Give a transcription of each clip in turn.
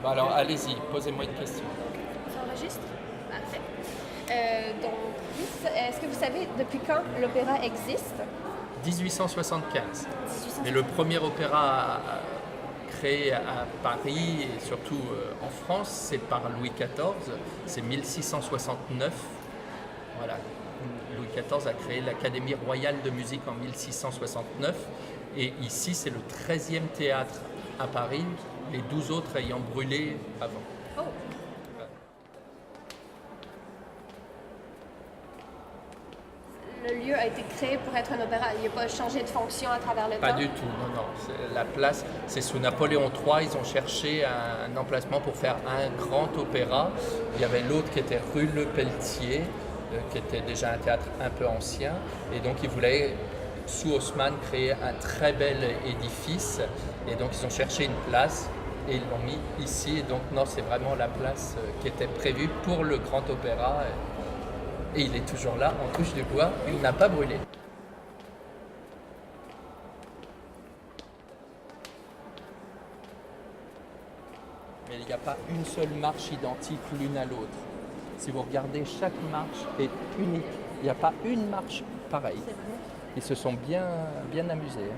Bon, alors allez-y, posez-moi une question. Ça enregistre? Parfait. Donc, est-ce que vous savez depuis quand l'opéra existe? 1875. Mais le premier opéra créé à Paris et surtout en France, c'est par Louis XIV, c'est 1669. Voilà. Louis XIV a créé l'Académie royale de musique en 1669 et ici c'est le 13e théâtre à Paris, les 12 autres ayant brûlé avant. Oh! Le lieu a été créé pour être un opéra. Il n'a pas changé de fonction à travers le temps? Pas du tout, non, non. La place, c'est sous Napoléon III, ils ont cherché un emplacement pour faire un grand opéra. Il y avait l'autre qui était rue Le Pelletier, qui était déjà un théâtre un peu ancien. Et donc ils voulaient, sous Haussmann, créer un très bel édifice. Et donc ils ont cherché une place et ils l'ont mis ici. Et donc non, c'est vraiment la place qui était prévue pour le grand opéra. Et il est toujours là, on touche du bois, il n'a pas brûlé. Mais il n'y a pas une seule marche identique l'une à l'autre. Si vous regardez, chaque marche est unique. Il n'y a pas une marche pareille. Ils se sont bien amusés.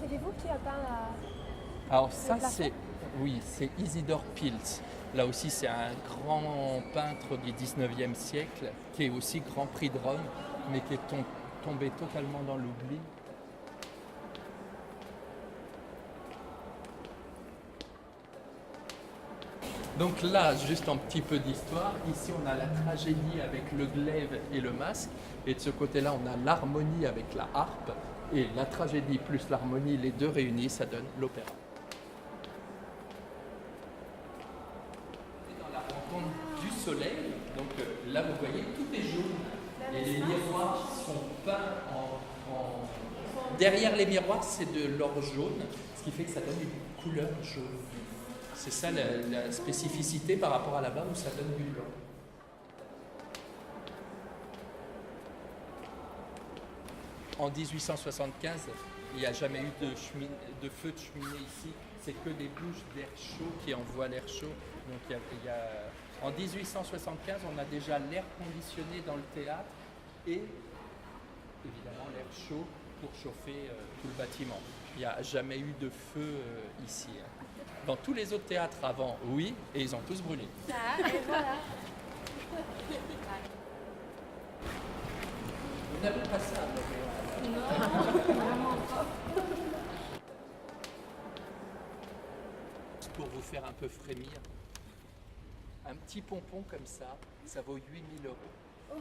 Savez-vous qui a peint la... Alors ça c'est, oui, c'est Isidore Pilz. Là aussi c'est un grand peintre du 19e siècle qui est aussi Grand Prix de Rome, mais qui est tombé totalement dans l'oubli. Donc là, juste un petit peu d'histoire, ici on a la tragédie avec le glaive et le masque, et de ce côté-là on a l'harmonie avec la harpe, et la tragédie plus l'harmonie, les deux réunis, ça donne l'opéra. Dans la rencontre du soleil, donc là vous voyez tout est jaune, et les miroirs sont peints Derrière les miroirs c'est de l'or jaune, ce qui fait que ça donne une couleur jaune. C'est ça la spécificité par rapport à là-bas où ça donne du blanc. En 1875, il n'y a jamais eu de feu de cheminée ici. C'est que des bouches d'air chaud qui envoient l'air chaud. Donc en 1875, on a déjà l'air conditionné dans le théâtre et évidemment l'air chaud pour chauffer tout le bâtiment. Il n'y a jamais eu de feu ici. Dans tous les autres théâtres avant, oui, et ils ont tous brûlé. Ah, et voilà. Vous n'avez pas ça, Non, vraiment pas. pour vous faire un peu frémir. Un petit pompon comme ça vaut 8 000 €.